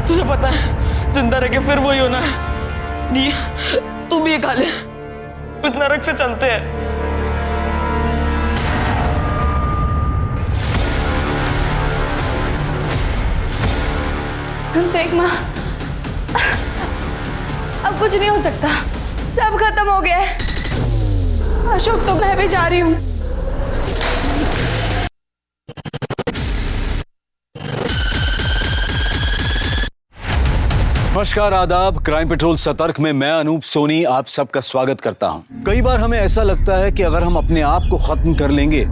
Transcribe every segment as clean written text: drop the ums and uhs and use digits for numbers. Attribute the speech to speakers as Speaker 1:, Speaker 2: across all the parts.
Speaker 1: तुझे पता है जिंदा रह के फिर वही होना है। दी तू भी ये खा ले, इस नरक से चलते हैं।
Speaker 2: देख माँ, अब कुछ नहीं हो सकता, सब खत्म हो गया है। अशोक तो मैं भी जा रही हूँ।
Speaker 3: नमस्कार, आदाब। क्राइम पेट्रोल सतर्क में मैं अनूप सोनी आप सबका स्वागत करता हूं। कई बार हमें ऐसा लगता है कि अगर हम अपने आप को खत्म कर लेंगे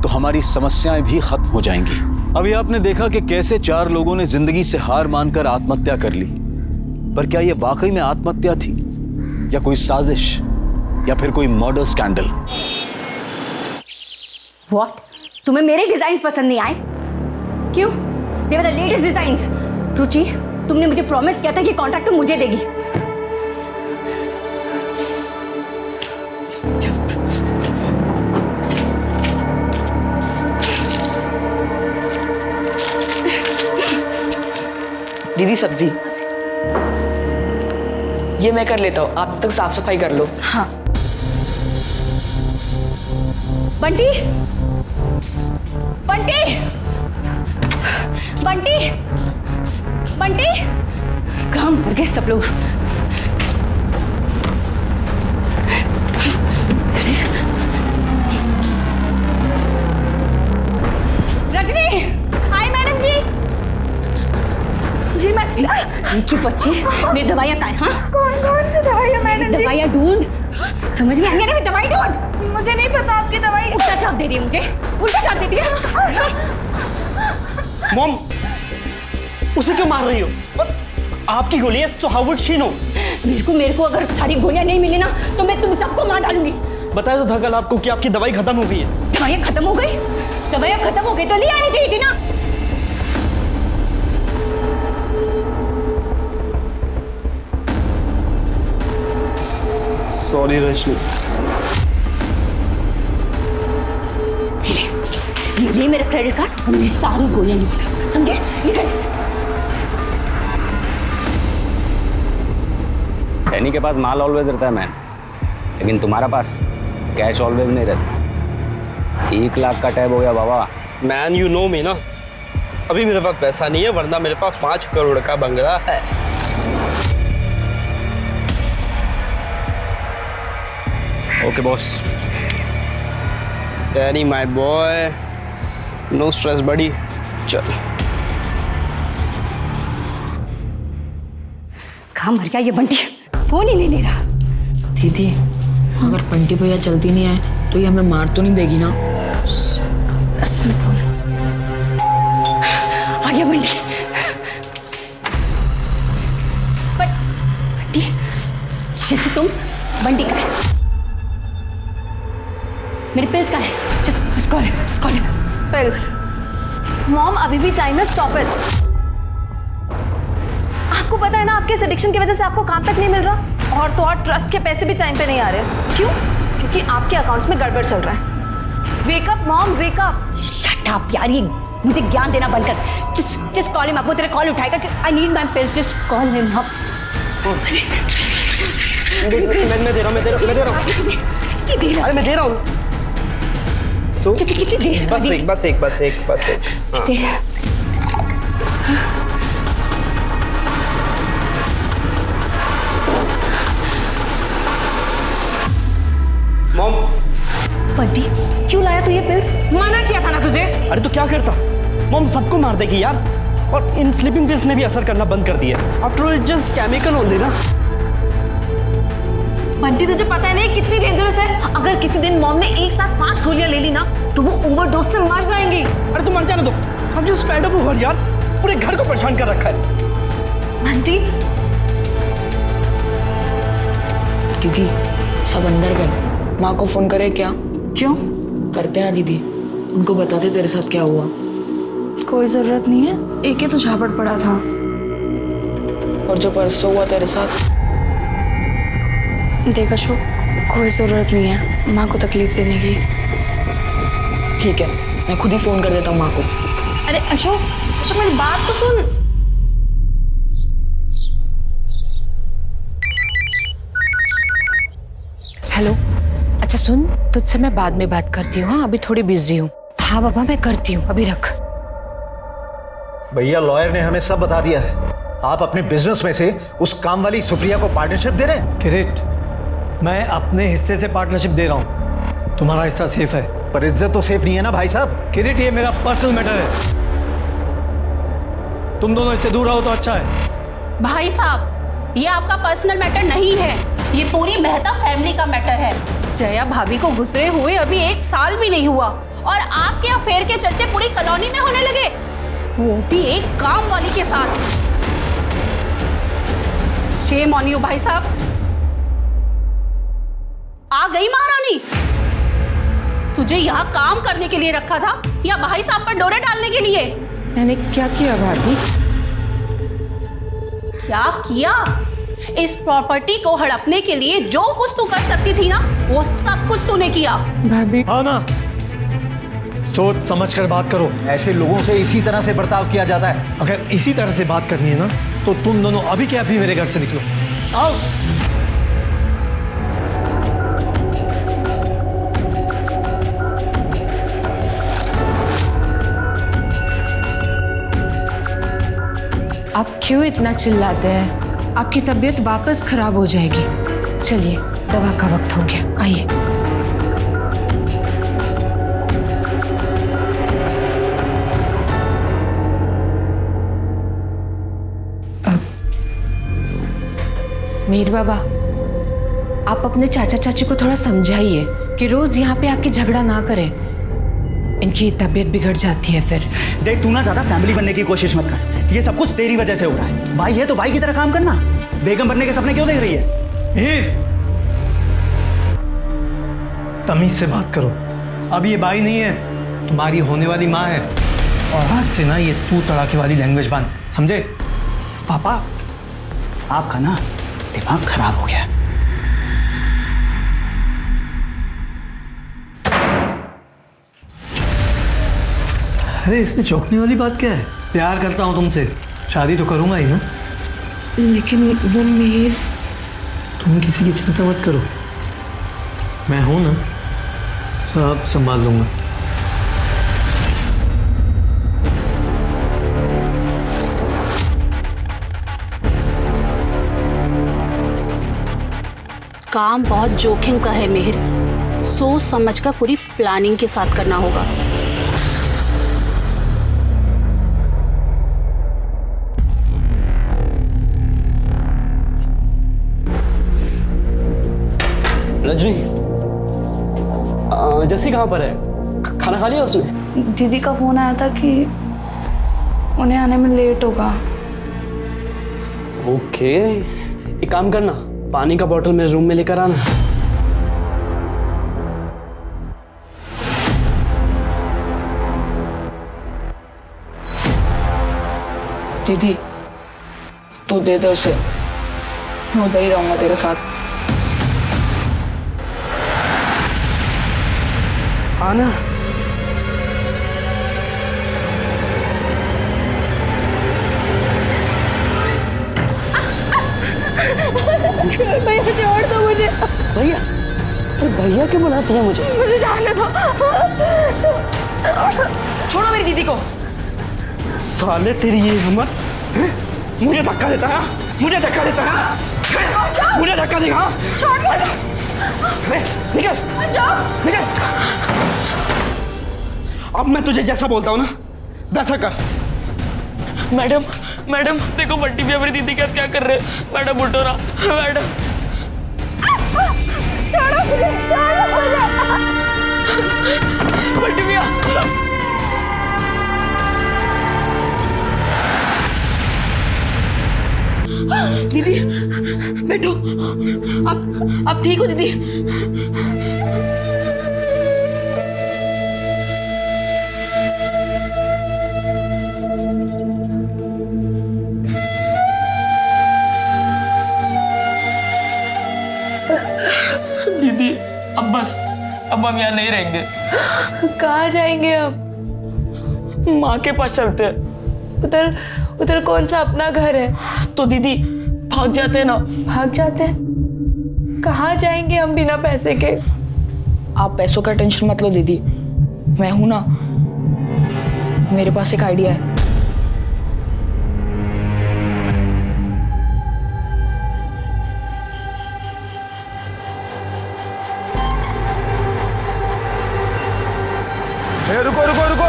Speaker 3: तो हमारी समस्याएं भी खत्म हो जाएंगी। अभी आपने देखा कि कैसे 4 लोगों ने जिंदगी से हार मानकर आत्महत्या कर ली, पर क्या यह वाकई में आत्महत्या थी या कोई साजिश या फिर कोई मर्डर स्कैंडल?
Speaker 4: What? तुम्हें मेरे डिजाइन पसंद नहीं आए? क्यों? They were the latest designs. रुचि, तुमने मुझे प्रॉमिस किया था कि कॉन्ट्रैक्ट तो मुझे देगी।
Speaker 1: दीदी सब्जी ये मैं कर लेता हूँ, आप तब तक साफ सफाई कर लो।
Speaker 4: हाँ। बंटी, बंटी, बंटी, बंटी, कहाँ मर गए सब लोग? रजनी, हाय मैडम जी। जी मैं की बच्ची, मेरी दवाइयाँ कहाँ हैं? हाँ?
Speaker 2: कौन सी दवाई मैडम जी?
Speaker 4: दवाइयाँ ढूंढ, समझ में आ गया ना? दवाई ढूंढ।
Speaker 2: मुझे नहीं पता आपकी दवाई।
Speaker 4: उल्टा चाप दे रही है मुझे, उल्टा चाप दे रही है।
Speaker 5: मॉम, उसे क्यों मार रही हो? और आपकी गोली है, so how would she know?
Speaker 4: मेरे को अगर सारी गोलियां नहीं मिली ना तो मैं तुम सबको मार डालूंगी।
Speaker 5: बताया तो था कल आपको कि आपकी दवाई खत्म हो गई है।
Speaker 4: दवाइयाँ खत्म हो गई? दवाइयाँ खत्म हो गई तो ले आनी चाहिए थी ना।
Speaker 5: सॉरी रजनी।
Speaker 4: ये मेरा क्रेडिट कार्ड और मेरी सारी गोलियां निकल, समझे? निकल।
Speaker 6: डैनी के पास माल ऑलवेज रहता है मैन, लेकिन तुम्हारा पास कैश ऑलवेज नहीं रहता। 1 लाख का टैब हो गया बाबा।
Speaker 5: मैन यू नो मी ना, अभी मेरे पास पैसा नहीं है, वरना मेरे पास 5 करोड़ का बंगला है।
Speaker 6: Okay boss.
Speaker 5: Danny my boy, no stress buddy, चल।
Speaker 4: कहाँ मर गया ये बंटी? फोन ही नहीं ले रहा।
Speaker 7: दीदी, अगर बंटी भैया जल्दी नहीं आए तो ये हमें मार तो नहीं देगी ना?
Speaker 4: असल में फोन आ गया। बंटी, बंटी, जैसे तुम बंटी का है, मेरे पिल्स का है। just call him.
Speaker 2: Pills? Mom अभी भी टाइम है, स्टॉप इट। आपको पता है ना, आपके इस एडिक्शन की वजह से आपको काम तक नहीं मिल रहा, और तो और ट्रस्ट के पैसे भी टाइम पे नहीं आ रहे। क्यों? क्योंकि आपके अकाउंट्स में गड़बड़ चल रहा है। Wake up mom, wake up.
Speaker 4: Shut up यार, ये मुझे ज्ञान देना बंद कर। just call him up। वो तेरे कॉल उठाएगा। I need my pills, just call him up।
Speaker 5: मैं दे रहा हूँ।
Speaker 4: कितनी देर?
Speaker 5: अरे मैं दे रहा हूँ।
Speaker 4: कितनी देर?
Speaker 5: बस एक। मॉम,
Speaker 2: बंटी क्यों लाया तू ये पिल्स? मना किया था ना तुझे।
Speaker 5: अरे तो क्या करता? मॉम सबको मार देगी यार, और इन स्लीपिंग पिल्स ने भी असर करना बंद कर दिया। After all it just chemical only ना।
Speaker 2: बंटी तुझे पता है नहीं कितनी डेंजरस है? अगर किसी दिन मॉम ने एक साथ 5 गोलियां ले ली ना तो वो ओवरडोज से मर जाएंगी।
Speaker 5: अरे तू मर जाने दो, हम जस्ट फेड अप हो गए यार, पूरे घर को परेशान कर रखा है।
Speaker 2: बंटी,
Speaker 7: दीदी सब अंदर गए, माँ को फोन करे क्या?
Speaker 2: क्यों?
Speaker 7: करते हैं दीदी, उनको बताते तेरे साथ क्या हुआ।
Speaker 2: कोई जरूरत नहीं है, एक ही तो झापड़ पड़ा था।
Speaker 7: और जो परसों हुआ तेरे साथ?
Speaker 2: देख अशोक, कोई ज़रूरत नहीं है माँ को तकलीफ देने की।
Speaker 7: ठीक है, मैं खुद ही फोन कर देता हूँ माँ को।
Speaker 2: अरे अशोक, अशोक मेरी बात तो सुन।
Speaker 7: सुन, तुझसे मैं बाद में बात करती हूँ। हाँ, अभी थोड़ी बिजी हूँ। हाँ बाबा, मैं करती हूँ, अभी रख।
Speaker 8: भैया लॉयर ने हमें सब बता दिया है। आप अपने बिजनेस में से उस काम वाली सुप्रिया को पार्टनरशिप दे रहे हैं।
Speaker 9: किरीट, मैं अपने हिस्से से पार्टनरशिप दे रहा हूँ, तुम्हारा हिस्सा सेफ है।
Speaker 8: पर इज्जत तो सेफ नहीं है ना भाई साहब।
Speaker 9: किरीट, ये मेरा पर्सनल मैटर है, तुम दोनों इससे दूर रहो तो अच्छा है।
Speaker 10: भाई साहब, ये आपका पर्सनल मैटर नहीं है, ये पूरी मेहता फैमिली का मैटर है। जया भाभी को गुजरे हुए अभी 1 साल भी नहीं हुआ और आपके अफेयर के चर्चे पूरी कॉलोनी में होने लगे, वो भी एक काम वाली के साथ। शेम ऑन यू भाई साहब। आ गई महारानी, तुझे यहाँ काम करने के लिए रखा था या भाई साहब पर डोरे डालने के लिए?
Speaker 7: मैंने क्या किया भाभी?
Speaker 10: क्या किया? इस प्रॉपर्टी को हड़पने के लिए जो कुछ तू कर सकती थी ना, वो सब कुछ तूने किया।
Speaker 7: भाभी,
Speaker 9: हाँ ना, सोच समझ कर बात करो।
Speaker 8: ऐसे लोगों से इसी तरह से बर्ताव किया जाता है।
Speaker 9: अगर इसी तरह से बात करनी है ना, तो तुम दोनों अभी के अभी मेरे घर से निकलो। आओ।
Speaker 7: आप क्यों इतना चिल्लाते हैं? आपकी तबीयत वापस खराब हो जाएगी। चलिए, दवा का वक्त हो गया, आइए। मीर बाबा, आप अपने चाचा चाची को थोड़ा समझाइए कि रोज यहाँ पे आके झगड़ा ना करें, इनकी तबीयत बिगड़ जाती है फिर।
Speaker 5: देख, तू ना ज्यादा फैमिली बनने की कोशिश मत कर, ये सब कुछ तेरी वजह से हो रहा है। भाई है तो भाई की तरह काम करना। बेगम बनने के सपने क्यों देख रही है?
Speaker 9: हीर, तमीज से बात करो। अब ये भाई नहीं है, तुम्हारी होने वाली माँ है। और आज से ना ये तू तड़ाके वाली लैंग्वेज बांध, समझे?
Speaker 5: पापा, आपका ना दिमाग खराब हो गया।
Speaker 9: अरे इसमें चौंकने वाली बात क्या है? प्यार करता हूँ तुमसे, शादी तो करूंगा ही ना।
Speaker 7: लेकिन वो मीर,
Speaker 9: तुम किसी की चिंता मत करो, मैं हूं ना, सब संभाल लूंगा।
Speaker 10: काम बहुत जोखिम का है मेहर, सोच समझ कर पूरी प्लानिंग के साथ करना होगा।
Speaker 5: रजनी, जस्सी कहाँ पर है? खाना खा लिया उसने?
Speaker 2: दीदी का फोन आया था कि उन्हें आने में लेट होगा।
Speaker 5: ओके, एक काम करना, पानी का बोतल मेरे रूम में लेकर आना।
Speaker 7: दीदी तू दे दे उसे, मैं उधर ही रहूंगा तेरे साथ।
Speaker 5: आना।
Speaker 2: भैया छोड़ दो मुझे।
Speaker 5: भैया? अरे भैया क्यों बुलाते हैं मुझे?
Speaker 2: मुझे जाने दो।
Speaker 1: छोड़ो मेरी दीदी को।
Speaker 5: साले तेरी ये हिम्मत, मुझे धक्का देता है? मुझे धक्का देता है? मुझे धक्का देगा?
Speaker 2: छोड़ दो।
Speaker 5: निकल, निकल। अब मैं तुझे जैसा बोलता हूँ ना, वैसा कर।
Speaker 1: मैडम, मैडम देखो बंटी भैया मेरी दीदी के साथ क्या कर रहे हैं। मैडम उठो ना, मैडम।
Speaker 2: छोड़ो मुझे, छोड़ो मुझे।
Speaker 1: बंटी भैया। दीदी बैठो, आप ठीक हो दीदी? दीदी अब बस, अब हम यहाँ नहीं रहेंगे।
Speaker 2: कहाँ जाएंगे अब?
Speaker 1: माँ के पास चलते हैं।
Speaker 2: उधर उधर कौन सा अपना घर है?
Speaker 1: तो दीदी भाग जाते हैं ना।
Speaker 2: भाग जाते हैं? कहाँ जाएंगे हम बिना पैसे के?
Speaker 1: आप पैसों का टेंशन मत लो दीदी, मैं हूं ना, मेरे पास एक आइडिया है।
Speaker 8: रुको रुको रुको,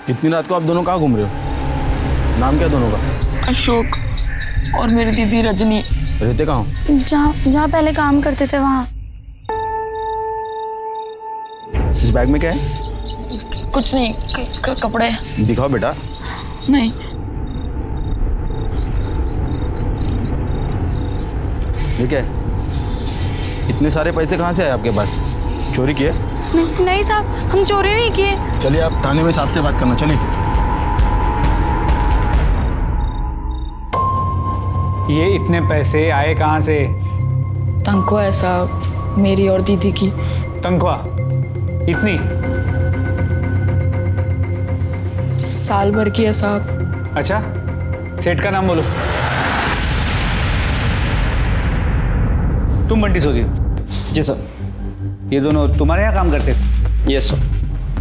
Speaker 8: इतनी रात को आप दोनों कहाँ घूम रहे हो? नाम क्या दोनों का?
Speaker 1: अशोक और मेरी दीदी रजनी।
Speaker 8: रहते कहाँ हो?
Speaker 2: जहाँ पहले काम करते थे वहाँ।
Speaker 8: इस बैग में क्या है?
Speaker 1: कुछ नहीं, कपड़े।
Speaker 8: दिखाओ बेटा।
Speaker 1: नहीं।
Speaker 8: ये क्या है? इतने सारे पैसे कहाँ से आए आपके पास? चोरी किए?
Speaker 2: नहीं साहब, हम चोरी नहीं किए।
Speaker 8: चलिए आप थाने में साहब से बात करना, चलिए।
Speaker 6: ये इतने पैसे आए कहाँ से?
Speaker 1: तनख्वाह है साहब, मेरी और दीदी की।
Speaker 6: तनख्वाह इतनी?
Speaker 1: साल भर की है साहब।
Speaker 6: अच्छा, सेठ का नाम बोलो। तुम बंटी सोदी हो?
Speaker 5: जी सर।
Speaker 6: ये दोनों तुम्हारे यहाँ काम करते थे?
Speaker 5: Yes sir.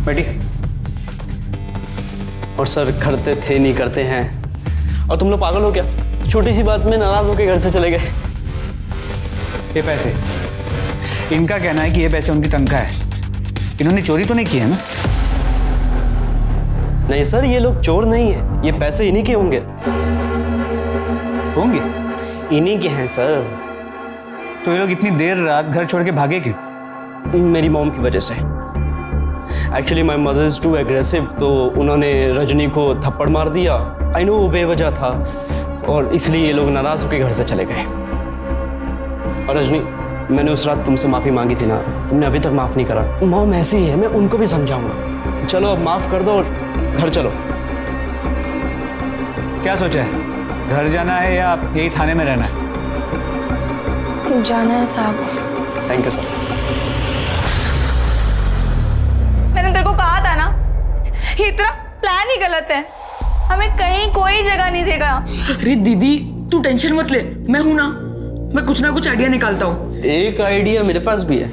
Speaker 6: बैठी।
Speaker 5: और सर करते थे नहीं करते हैं। और तुम लोग पागल हो क्या? छोटी सी बात में नाराज होकर घर से चले गए।
Speaker 6: ये पैसे, इनका कहना है कि ये पैसे उनकी तनख्वाह है। इन्होंने चोरी तो नहीं की है ना?
Speaker 5: नहीं सर, ये लोग चोर नहीं है, ये पैसे इन्हीं के होंगे।
Speaker 6: होंगे?
Speaker 5: इन्हीं के हैं सर।
Speaker 6: तो ये लोग इतनी देर रात घर छोड़ के भागे क्यों?
Speaker 5: मेरी मॉम की वजह से। Actually my mother is too aggressive, तो उन्होंने रजनी को थप्पड़ मार दिया। आई नो वो बेवजह था, और इसलिए ये लोग नाराज होकर घर से चले गए। और रजनी, मैंने उस रात तुमसे माफ़ी मांगी थी ना, तुमने अभी तक माफ़ नहीं करा। मॉम ऐसी ही है, मैं उनको भी समझाऊंगा। चलो अब माफ़ कर दो और घर चलो।
Speaker 6: क्या सोचा है, घर जाना है या यही थाने में रहना है?
Speaker 2: जाना है साहब।
Speaker 5: Thank you sir.
Speaker 2: मैंने तेरे को कहा था ना, ये तेरा प्लान ही गलत है, हमें कहीं कोई जगह नहीं देगा।
Speaker 1: अरे दीदी तू टेंशन मत ले, मैं हूं ना, मैं कुछ ना कुछ आइडिया निकालता हूँ।
Speaker 5: एक आइडिया मेरे पास भी है,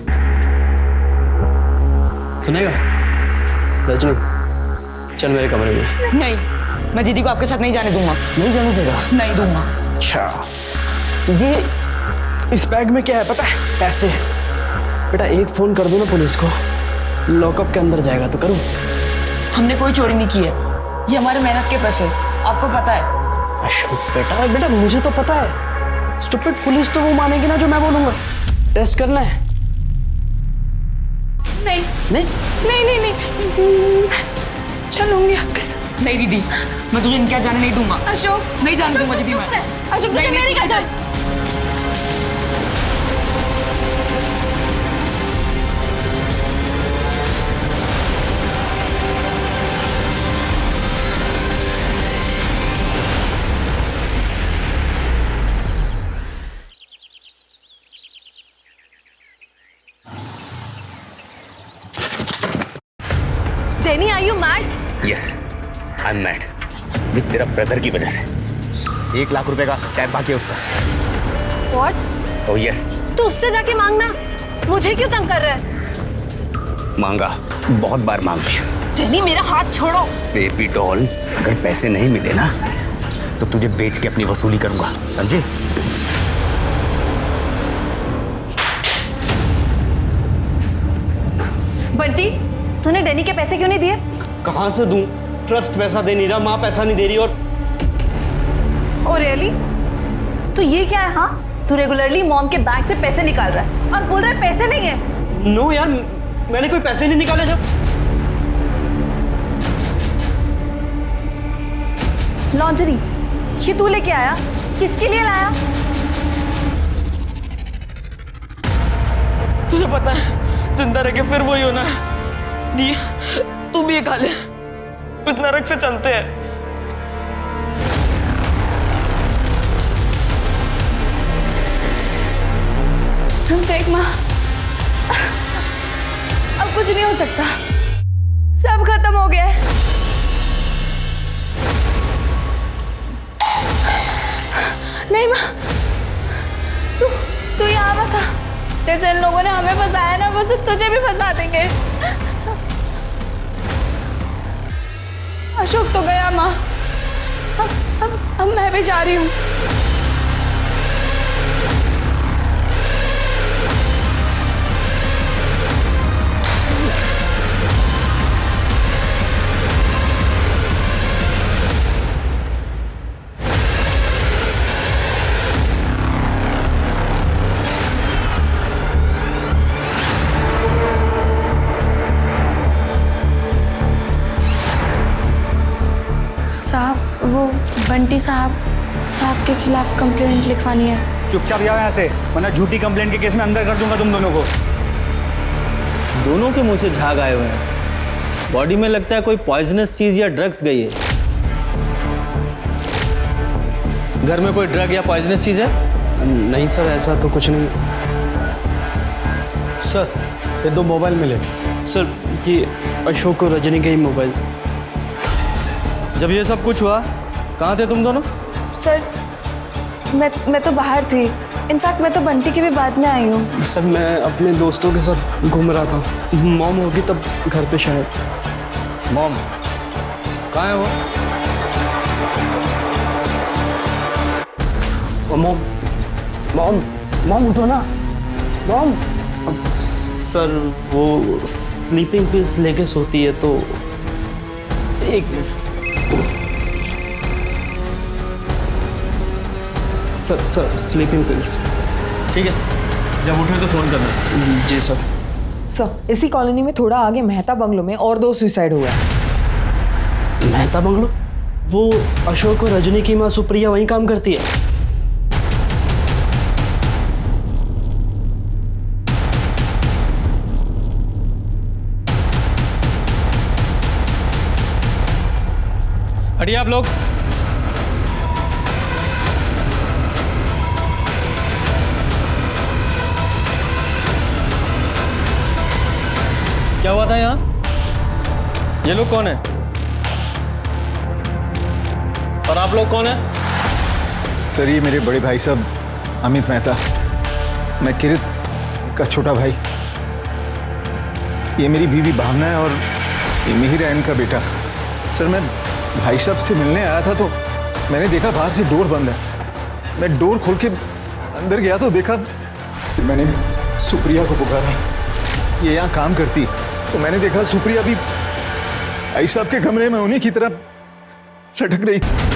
Speaker 5: सुनेगा? रजनी चल मेरे कमरे में।
Speaker 1: नहीं, मैं दीदी को आपके साथ नहीं जाने दूंगा।
Speaker 5: नहीं जाने देगा?
Speaker 1: नहीं दूंगा।
Speaker 5: अच्छा, ये इस बैग में क्या है पता है? पैसे। बेटा एक फोन कर दो ना पुलिस को, लॉकअप के अंदर जाएगा तो करूँ।
Speaker 1: हमने कोई चोरी नहीं की है, ये हमारे मेहनत के पैसे, आपको पता है।
Speaker 5: अशोक बेटा, बेटा मुझे तो पता है। स्टूपिड पुलिस तो वो मानेगी ना जो मैं बोलूंगा। टेस्ट करना है?
Speaker 2: नहीं
Speaker 5: नहीं
Speaker 2: नहीं नहीं नहीं, चलूंगी आपके साथ।
Speaker 1: नहीं दीदी, मैं तुझे इनके यहाँ जाने नहीं दूंगा।
Speaker 2: अशोक
Speaker 1: नहीं जाने दूंगा दीदी मैं।
Speaker 2: अशोक तुझे मेरी कसम। Denny, are you mad?
Speaker 11: Yes, I am mad with तेरा ब्रदर की वजह से। 1 लाख रुपए का टैब बाकी है उसका।
Speaker 2: What?
Speaker 11: Oh yes.
Speaker 2: तू उससे जाके मांगना, मुझे क्यों तंग कर रहा है?
Speaker 11: मांगा, बहुत बार मांग लिया।
Speaker 2: जेनी मेरा हाथ छोड़ो।
Speaker 11: बेबी डॉल, अगर पैसे नहीं मिले ना तो तुझे बेच के अपनी वसूली करूंगा, समझे?
Speaker 2: बंटी, तूने डेनी के पैसे क्यों नहीं दिए?
Speaker 5: कहाँ से दूं? ट्रस्ट पैसा दे नहीं रहा, माँ पैसा नहीं दे रही।
Speaker 2: Oh really? तो ये क्या है? हाँ, तू रेगुलरली मॉम के बैंक से पैसे निकाल रहा है और बोल रहा है पैसे नहीं है।
Speaker 5: नो यार, मैंने कोई पैसे नहीं निकाले। जब
Speaker 2: लॉन्ड्री ये तू लेके आया, किसके लिए लाया?
Speaker 1: तुझे पता है जिंदा रह के फिर वही होना है। दी तू भी ये खा ले, इस नरक से चलते हैं।
Speaker 2: देख माँ, अब कुछ नहीं हो सकता, सब खत्म हो गया है। नहीं माँ, तू यहाँ बता, जैसे इन लोगों ने हमें फंसाया ना, बस तुझे भी फंसा देंगे। अशोक तो गया माँ, अब मैं भी जा रही हूँ।
Speaker 12: साहब, वो बंटी साहब के खिलाफ कंप्लेंट लिखवानी है।
Speaker 11: चुपचाप जाओ यहाँ से, वरना झूठी कंप्लेंट के केस में अंदर कर दूंगा तुम दोनों को।
Speaker 13: दोनों के मुंह से झाग आए हुए हैं। बॉडी में लगता है कोई पॉइजनस चीज या ड्रग्स गई है। घर में कोई ड्रग या पॉइजनस चीज है?
Speaker 5: नहीं सर, ऐसा तो कुछ नहीं।
Speaker 9: सर, ये 2 मोबाइल मिले।
Speaker 5: सर, ये अशोक और रजनी के ही मोबाइल।
Speaker 13: जब ये सब कुछ हुआ कहाँ थे तुम दोनों?
Speaker 2: सर, मैं तो बाहर थी। इनफैक्ट मैं तो बंटी के भी बाद में आई हूँ।
Speaker 5: सर, मैं अपने दोस्तों के साथ घूम रहा था। मॉम होगी तब घर पे शायद।
Speaker 13: मॉम कहाँ है वो?
Speaker 5: मॉम उठो ना। मॉम। सर, वो स्लीपिंग पिल्स लेके सोती है तो एक मिनट। Sir sleeping pills.
Speaker 13: ठीक है, जब उठे तो फोन करना।
Speaker 5: जी सर।
Speaker 14: सर, इसी कॉलोनी में थोड़ा आगे मेहता बंगलो में और 2 सुसाइड हुआ है।
Speaker 5: मेहता बंगलो? वो अशोक और रजनी की माँ सुप्रिया वहीं काम करती है।
Speaker 13: हटिए आप लोग। क्या हुआ था यहाँ? ये लोग कौन है? और आप लोग कौन है?
Speaker 8: सर, ये मेरे बड़े भाई साहब अमित मेहता, मैं किरित का छोटा भाई। ये मेरी बीवी भावना है और ये मिहिर है इनका बेटा। सर, मैं भाई साहब से मिलने आया था तो मैंने देखा बाहर से डोर बंद है। मैं डोर खोल के अंदर गया तो देखा, मैंने सुप्रिया को पुकारा। ये यहाँ काम करती, तो मैंने देखा सुप्रिया भी भाई साहब के कमरे में उन्हीं की तरह लटक रही थी।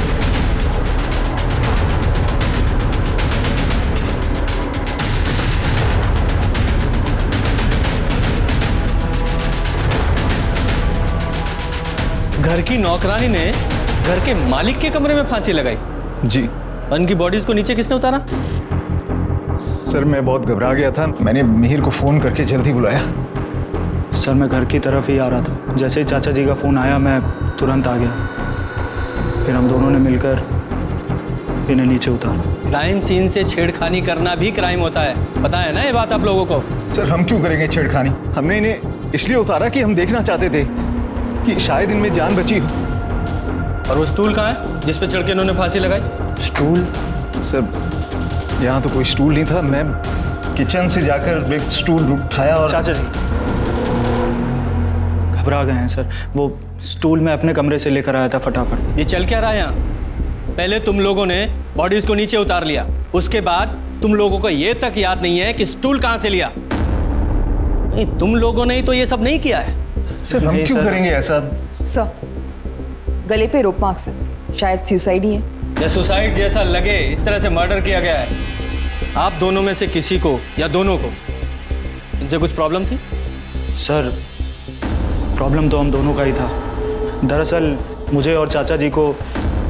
Speaker 13: घर की नौकरानी ने घर के मालिक के कमरे में फांसी लगाई?
Speaker 8: जी।
Speaker 13: उनकी बॉडीज को नीचे किसने उतारा?
Speaker 8: सर, मैं बहुत घबरा गया था, मैंने मिहिर को फोन करके जल्दी बुलाया।
Speaker 9: सर, मैं घर की तरफ ही आ रहा था। जैसे ही चाचा जी का फ़ोन आया मैं तुरंत आ गया। फिर हम दोनों ने मिलकर इन्हें नीचे उतारा।
Speaker 13: क्राइम सीन से छेड़खानी करना भी क्राइम होता है, पता है ना ये बात आप लोगों को?
Speaker 8: सर, हम क्यों करेंगे छेड़खानी? हमने इन्हें इसलिए उतारा कि हम देखना चाहते थे कि शायद इनमें जान बची हो।
Speaker 13: और वो स्टूल कहाँ है जिस पे चढ़ के इन्होंने फांसी लगाई?
Speaker 8: स्टूल? सर, यहाँ तो कोई स्टूल नहीं था। मैं किचन से जाकर एक स्टूल उठाया और...
Speaker 9: चाचा जी घबरा गए हैं सर। वो स्टूल मैं अपने कमरे से लेकर आया था फटाफट।
Speaker 13: ये चल क्या रहा है यहाँ? पहले तुम लोगों ने बॉडीज को नीचे उतार लिया, उसके बाद तुम लोगों को ये तक याद नहीं है कि स्टूल कहाँ से लिया। नहीं, तुम लोगों ने ही तो ये सब नहीं किया है।
Speaker 8: सर, हम क्यों करेंगे ऐसा?
Speaker 14: सर, गले पे रोप मार्क्स है, शायद सुसाइड ही है।
Speaker 13: या सुसाइड जैसा लगे, इस तरह से मर्डर किया गया है। आप दोनों में से किसी को या दोनों को इनसे कुछ प्रॉब्लम थी?
Speaker 9: सर, प्रॉब्लम तो हम दोनों का ही था। दरअसल मुझे और चाचा जी को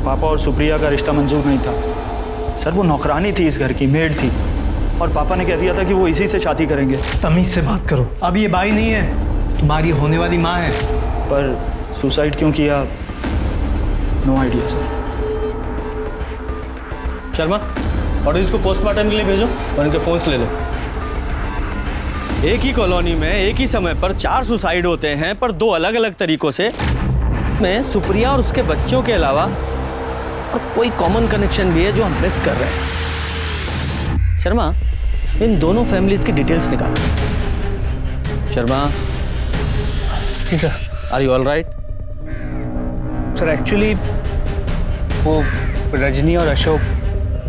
Speaker 9: पापा और सुप्रिया का रिश्ता मंजूर नहीं था। सर, वो नौकरानी थी इस घर की, मेड थी, और पापा ने कह दिया था कि वो इसी से शादी करेंगे। तमीज़ से बात करो। अब ये बाई नहीं है, तुम्हारी होने वाली माँ है। पर सुसाइड क्यों किया, नो आइडिया सर।
Speaker 13: शर्मा, और इसको पोस्टमार्टम के लिए भेजो और इनके फोन्स ले लो। एक ही कॉलोनी में एक ही समय पर 4 सुसाइड होते हैं, पर 2 अलग अलग तरीकों से। में सुप्रिया और उसके बच्चों के अलावा और कोई कॉमन कनेक्शन भी है जो हम मिस कर रहे हैं। शर्मा, इन दोनों फैमिलीज की डिटेल्स निकालो। Sharma,
Speaker 9: ji sir.
Speaker 13: Are you all right?
Speaker 9: Sir actually वो रजनी और अशोक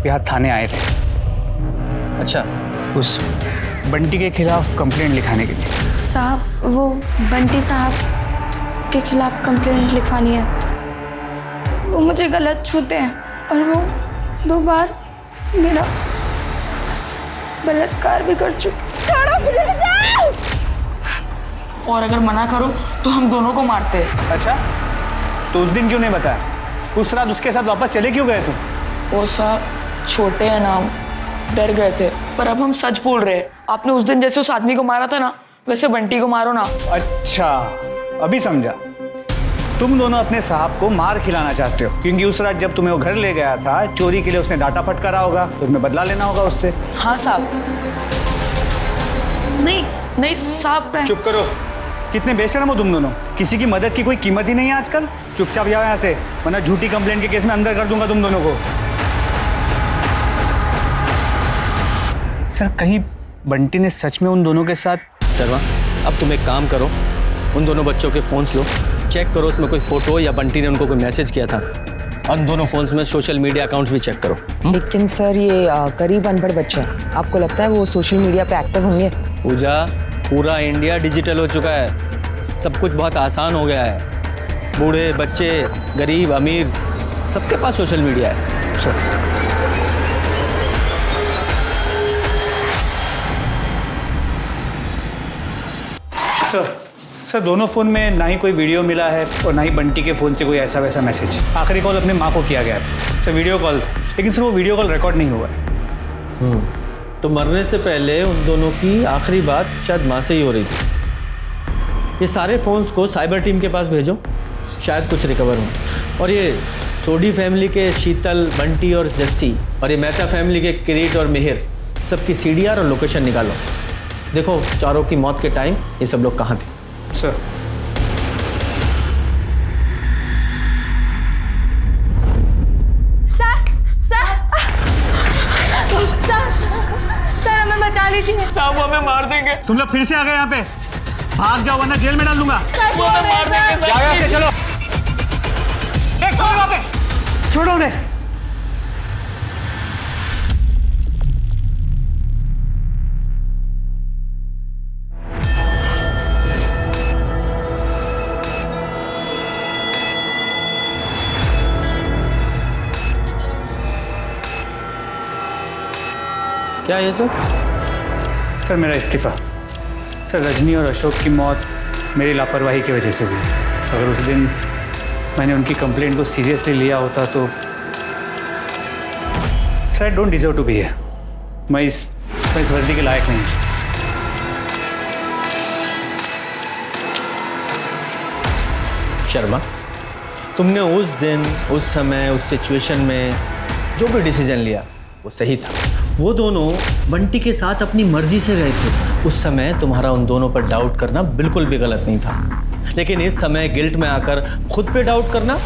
Speaker 9: यहाँ थाने आए थे।
Speaker 13: अच्छा,
Speaker 9: उस बंटी के खिलाफ कंप्लेंट लिखाने के लिए।
Speaker 12: साहब वो बंटी साहब के खिलाफ कंप्लेंट लिखवानी है। वो मुझे गलत छूते हैं और वो 2 बार मेरा बलात्कार भी कर चुके। छोड़ो मुझे, बचाओ!
Speaker 14: और अगर मना करो तो हम दोनों को मारते हैं।
Speaker 9: अच्छा, तो उस दिन क्यों नहीं बताया? उस रात उसके साथ वापस चले क्यों गए तुम?
Speaker 14: वो साहब छोटे हैं नाम, डर गए थे। पर अब हम सच बोल रहे हैं। आपने उस दिन जैसे उस आदमी को मारा था ना, वैसे बंटी को मारो ना।
Speaker 9: अच्छा, अभी समझा। तुम दोनों अपने साहब को मार खिलाना चाहते हो क्योंकि उस रात जब तुम्हें वो घर ले गया था चोरी के लिए उसने डाटा फटकारा होगा, तो तुम्हें बदला लेना होगा उससे।
Speaker 14: हाँ साहब। नहीं साहब।
Speaker 9: चुप करो। कितने बेशर्म हो तुम दोनों। किसी की मदद की कोई कीमत ही नहीं है आजकल। चुपचाप जाओ यहाँ से, वरना झूठी कंप्लेंट के केस में अंदर कर दूंगा तुम दोनों को। सर, कहीं बंटी ने सच में उन दोनों के साथ?
Speaker 13: शर्मा, अब तुम एक काम करो, उन दोनों बच्चों के फ़ोन्स लो, चेक करो उसमें कोई फ़ोटो या बंटी ने उनको कोई मैसेज किया था। और उन दोनों फ़ोन्स में सोशल मीडिया अकाउंट्स भी चेक करो।
Speaker 14: लेकिन सर ये करीब अनपढ़ बच्चे हैं। आपको लगता है वो सोशल मीडिया पे एक्टिव होंगे?
Speaker 13: पूजा, पूरा इंडिया डिजिटल हो चुका है। सब कुछ बहुत आसान हो गया है। बूढ़े, बच्चे, गरीब, अमीर, सबके पास सोशल मीडिया है।
Speaker 9: सर, दोनों फ़ोन में ना ही कोई वीडियो मिला है और ना ही बंटी के फ़ोन से कोई ऐसा वैसा मैसेज। आखिरी कॉल अपने माँ को किया गया था। सर वीडियो कॉल, लेकिन सर वो वीडियो कॉल रिकॉर्ड नहीं हुआ है।
Speaker 13: तो मरने से पहले उन दोनों की आखिरी बात शायद माँ से ही हो रही थी। ये सारे फ़ोन्स को साइबर टीम के पास भेजो, शायद कुछ रिकवर हो। और ये सोडी फैमिली के शीतल, बंटी और जस्सी, और ये मेहता फैमिली के किरीट और मिहिर, सबकी CDR और लोकेशन निकालो। देखो चारों की मौत के टाइम ये सब लोग कहाँ थे।
Speaker 9: सर,
Speaker 12: सर हमें बचा लीजिए।
Speaker 14: साहब वो हमें मार देंगे।
Speaker 9: तुम लोग फिर से आ गए यहाँ पे। भाग जाओ वरना जेल में डाल दूंगा।
Speaker 14: वो हमें मार देंगे।
Speaker 9: जाओ यहाँ से, चलो। छोड़ो वहाँ पे, छोड़ो उन्हें।
Speaker 13: क्या ये सर?
Speaker 9: सर मेरा इस्तीफ़ा। सर रजनी और अशोक की मौत मेरी लापरवाही की वजह से हुई। अगर उस दिन मैंने उनकी कंप्लेंट को सीरियसली लिया होता तो sir I don't deserve to be here. मैं इस वर्दी के लायक नहीं।
Speaker 13: शर्मा, तुमने उस दिन, उस समय, उस सिचुएशन में जो भी डिसीजन लिया वो सही था। वो दोनों बंटी के साथ अपनी मर्जी से गए थे। उस समय तुम्हारा उन दोनों पर डाउट करना बिल्कुल भी गलत नहीं था, लेकिन इस समय गिल्ट में आकर खुद पे डाउट करना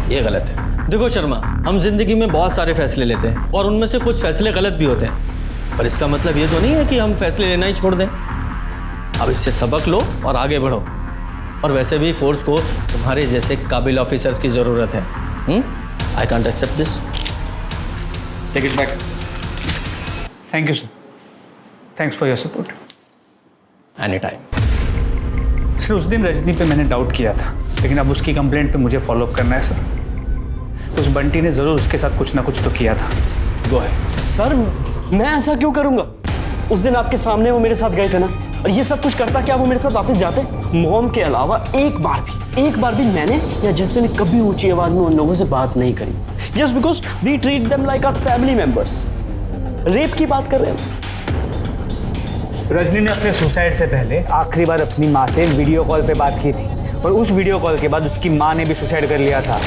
Speaker 13: ये गलत है। देखो शर्मा, हम जिंदगी में बहुत सारे फैसले लेते हैं और उनमें से कुछ फैसले गलत भी होते हैं, पर इसका मतलब ये तो नहीं है कि हम फैसले लेना ही छोड़ दें। अब इससे सबक लो और आगे बढ़ो। और वैसे भी फोर्स को तुम्हारे जैसे काबिल ऑफिसर्स की ज़रूरत है। I can't accept this.
Speaker 9: Take it back. Thank you sir. Thanks for your support.
Speaker 13: Any time.
Speaker 9: Sir उस दिन रजनी पे मैंने डाउट किया था, लेकिन अब उसकी कंप्लेंट पे मुझे फॉलोअप करना है सर। उस बंटी ने ज़रूर उसके साथ कुछ ना कुछ तो किया था। गो है।
Speaker 5: सर मैं ऐसा क्यों करूँगा? उस दिन आपके सामने वो मेरे साथ गए थे ना, और ये सब कुछ करता क्या वो मेरे साथ वापस जाते? मॉम के अलावा एक बार भी मैंने या जैसे ने कभी ऊंची आवाज में उन लोगों से बात नहीं करी। Just because we treat them like our family members. Rape की बात कर रहे हैं।
Speaker 9: रजनी ने अपने सुसाइड से पहले आखिरी बार अपनी माँ से वीडियो कॉल पे बात की थी, और उस वीडियो कॉल के बाद उसकी माँ ने भी सुसाइड कर लिया था।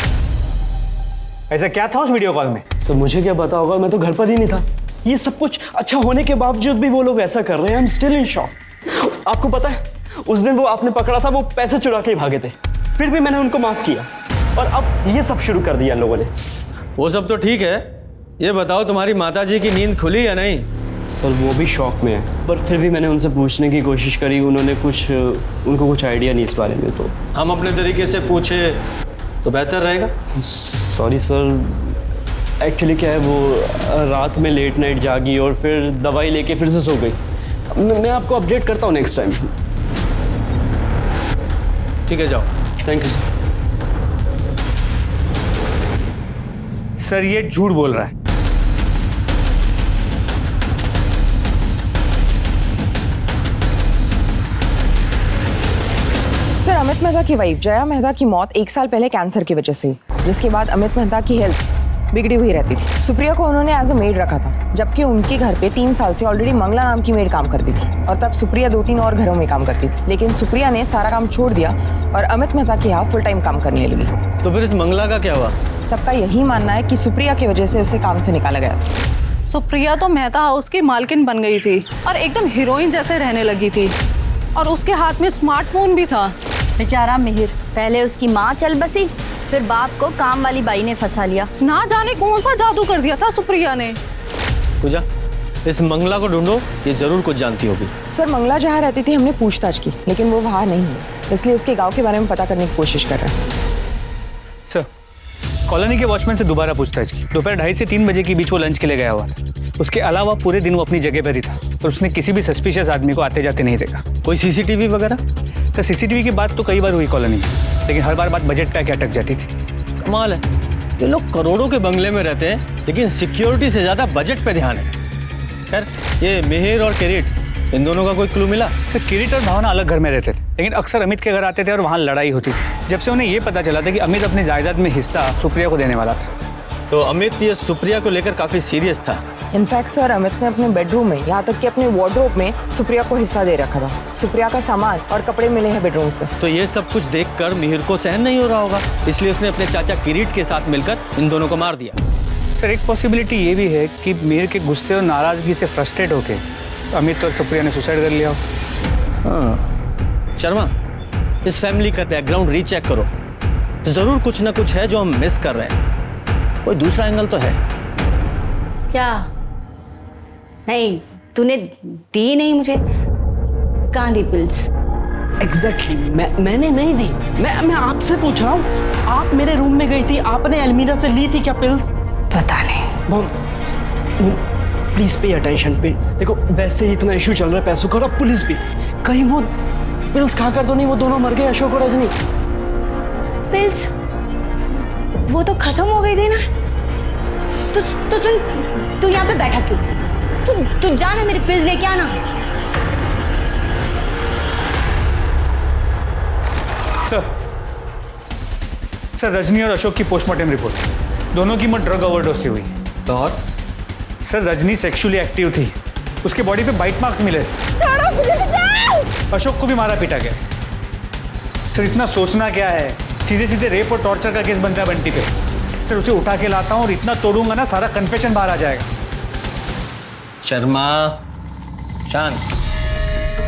Speaker 9: ऐसा क्या था उस वीडियो कॉल में?
Speaker 5: सर मुझे क्या पता होगा, मैं तो घर पर ही नहीं था। ये सब कुछ अच्छा होने के बावजूद भी वो लोग ऐसा कर रहे हैं। I am still in shock. आपको पता है उस दिन वो आपने पकड़ा था, वो पैसे चुरा के भागे थे, फिर भी मैंने उनको माफ किया, और अब ये सब शुरू कर दिया लोगों ने।
Speaker 13: वो सब तो ठीक है, ये बताओ तुम्हारी माताजी की नींद खुली या नहीं?
Speaker 5: सर वो भी शॉक में है, पर फिर भी मैंने उनसे पूछने की कोशिश करी, उनको कुछ आइडिया नहीं इस बारे में। तो
Speaker 13: हम अपने तरीके से पूछे तो बेहतर रहेगा।
Speaker 5: सॉरी सर, एक्चुअली क्या है वो रात में लेट नाइट जागी और फिर दवाई लेके फिर से सो गई। मैं आपको अपडेट करता हूँ नेक्स्ट टाइम।
Speaker 13: ठीक है, जाओ।
Speaker 5: Thank you
Speaker 9: sir. ये झूठ बोल रहा है।
Speaker 15: सर, अमित मेहता की वाइफ जया मेहता की मौत 1 साल पहले कैंसर की वजह से हुई, जिसके बाद अमित मेहता की हेल्थ बिगड़ी हुई रहती थी। सुप्रिया को उन्होंने एज अ मेड रखा था, जबकि उनके घर पे 3 साल से ऑलरेडी मंगला नाम की मेड काम करती थी और तब सुप्रिया 2-3 और घरों में काम करती थी। लेकिन सुप्रिया ने सारा काम छोड़ दिया और अमित मेहता के यहाँ फुल टाइम काम करने लगी।
Speaker 13: तो फिर इस मंगला का क्या हुआ?
Speaker 15: सबका यही मानना है कि सुप्रिया की वजह से उसे काम से निकाला गया।
Speaker 16: सुप्रिया तो मेहता हाउस की मालकिन बन गई थी और एकदम हीरोइन जैसे रहने लगी थी, और उसके हाथ में स्मार्टफोन भी था।
Speaker 4: बेचारा मिहिर, पहले उसकी माँ चल बसी, फिर बाप को काम वाली बाई ने फंसा लिया।
Speaker 16: ना जाने कौन सा जादू कर दिया था सुप्रिया ने।
Speaker 13: पूजा, इस मंगला को ढूंढो, ये जरूर कुछ जानती होगी।
Speaker 15: सर, मंगला जहाँ रहती थी हमने पूछताछ की, लेकिन वो वहाँ नहीं है, इसलिए उसके गाँव के बारे में पता करने की कोशिश कर रहे हैं।
Speaker 9: सर, कॉलोनी के वॉचमैन से दोबारा पूछताछ की। दोपहर 2:30 से 3 बजे के बीच वो लंच के लिए गया हुआ था। उसके अलावा पूरे दिन वो अपनी जगह पर ही था और उसने किसी भी सस्पिशियस आदमी को आते जाते नहीं देखा।
Speaker 13: कोई सीसीटीवी वगैरह?
Speaker 9: तो सीसीटीवी की बात तो कई बार हुई कॉलोनी में, लेकिन हर बार बात बजट पे अटक जाती थी।
Speaker 13: कमाल है, ये लोग करोड़ों के बंगले में रहते हैं, लेकिन सिक्योरिटी से ज़्यादा बजट पे ध्यान है। खैर, ये मिहिर और किरीट, इन दोनों का कोई क्लू मिला?
Speaker 9: सर, किरीट और भावना अलग घर में रहते थे, लेकिन अक्सर अमित के घर आते थे और वहाँ लड़ाई होती थी। जब से उन्हें ये पता चला था कि अमित अपनी जायदाद में हिस्सा सुप्रिया को देने वाला था।
Speaker 13: तो अमित ये सुप्रिया को लेकर काफ़ी सीरियस था।
Speaker 15: इनफैक्ट सर, अमित ने अपने बेडरूम में, यहाँ तक कि अपने वार्डरोब में सुप्रिया को हिस्सा दे रखा था। सुप्रिया का सामान और कपड़े मिले हैं बेडरूम से।
Speaker 13: तो ये सब कुछ देखकर मिहिर को सहन नहीं हो रहा होगा, इसलिए उसने अपने चाचा किरीट के साथ मिलकर इन दोनों को मार दिया।
Speaker 9: सर, एक पॉसिबिलिटी ये भी है कि मिहिर के गुस्से और नाराजगी से फ्रस्ट्रेट होकर अमित और सुप्रिया ने सुसाइड कर लिया हो।
Speaker 13: हाँ, शर्मा, इस फैमिली का बैकग्राउंड रीचेक करो, तो जरूर कुछ ना कुछ है जो हम मिस कर रहे हैं। कोई दूसरा एंगल तो है
Speaker 4: क्या? नहीं, तूने दी नहीं मुझे। कहाँ दी पिल्स?
Speaker 5: एग्जैक्टली, मैंने नहीं दी। मैं आपसे पूछ रहा हूँ। आप मेरे रूम में गई थी, आपने अलमीरा से ली थी क्या पिल्स?
Speaker 4: पता नहीं।
Speaker 5: मॉम, प्लीज पे अटेंशन पे। देखो, वैसे ही इतना इशू चल रहा है पैसों का, और पुलिस भी, कहीं वो पिल्स खाकर तो नहीं वो दोनों मर गए, अशोक और रजनी?
Speaker 4: पिल्स वो तो खत्म हो गई थी ना। तू यहाँ पे बैठा क्यों? तू जाना मेरे पिल्स लेके आना।
Speaker 9: सर, रजनी और अशोक की पोस्टमार्टम रिपोर्ट, दोनों की मौत ड्रग ओवरडोज से हुई।
Speaker 13: और
Speaker 9: सर, रजनी सेक्सुअली एक्टिव थी, उसके बॉडी पे बाइट मार्क्स मिले।
Speaker 4: छोड़ो मुझे, बचाओ।
Speaker 9: अशोक को भी मारा पीटा गया। सर, इतना सोचना क्या है, सीधे सीधे रेप और टॉर्चर का केस बनता है बंटी पे। सर, उसे उठा के लाता हूँ और इतना तोड़ूंगा ना, सारा कन्फेशन बाहर आ जाएगा।
Speaker 13: शर्मा, शांत।